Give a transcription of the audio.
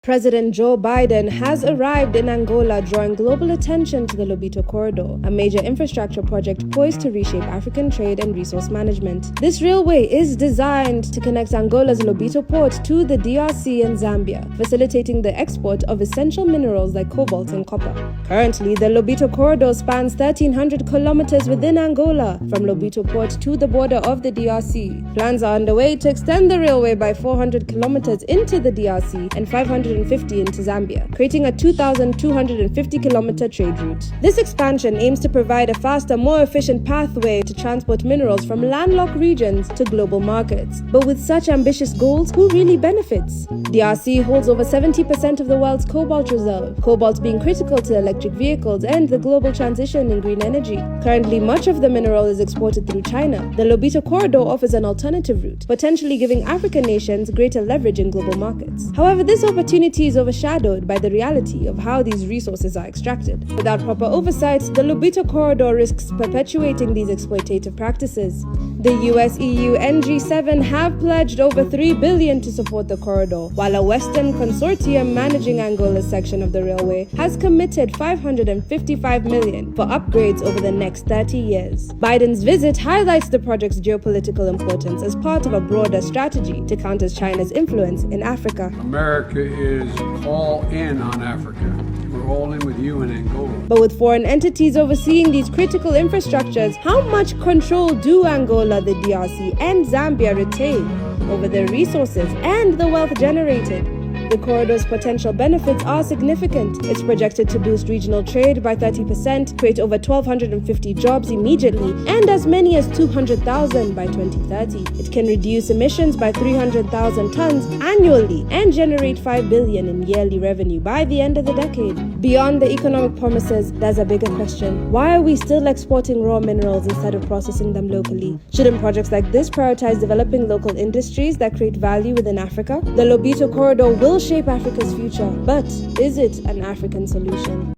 President Joe Biden has arrived in Angola, drawing global attention to the Lobito Corridor, a major infrastructure project poised to reshape African trade and resource management. This railway is designed to connect Angola's Lobito Port to the DRC and Zambia, facilitating the export of essential minerals like cobalt and copper. Currently, the Lobito Corridor spans 1,300 kilometers within Angola, from Lobito Port to the border of the DRC. Plans are underway to extend the railway by 400 kilometers into the DRC and 550 into Zambia, creating a 2,250-kilometer trade route. This expansion aims to provide a faster, more efficient pathway to transport minerals from landlocked regions to global markets. But with such ambitious goals, who really benefits? DRC holds over 70% of the world's cobalt reserve, cobalt being critical to electric vehicles and the global transition in green energy. Currently, much of the mineral is exported through China. The Lobito Corridor offers an alternative route, potentially giving African nations greater leverage in global markets. However, this opportunity is overshadowed by the reality of how these resources are extracted. Without proper oversight, the Lobito Corridor risks perpetuating these exploitative practices. The US, EU, and G7 have pledged over $3 billion to support the corridor, while a Western consortium managing Angola's section of the railway has committed $555 million for upgrades over the next 30 years. Biden's visit highlights the project's geopolitical importance as part of a broader strategy to counter China's influence in Africa. America is all in on Africa. We're all in with you in Angola. But with foreign entities overseeing these critical infrastructures, how much control do Angola, the DRC, and Zambia retain over their resources and the wealth generated? The corridor's potential benefits are significant. It's projected to boost regional trade by 30%, create over 1,250 jobs immediately, and as many as 200,000 by 2030. It can reduce emissions by 300,000 tons annually and generate $5 billion in yearly revenue by the end of the decade. Beyond the economic promises, there's a bigger question. Why are we still exporting raw minerals instead of processing them locally? Shouldn't projects like this prioritize developing local industries that create value within Africa? The Lobito Corridor will shape Africa's future, but is it an African solution?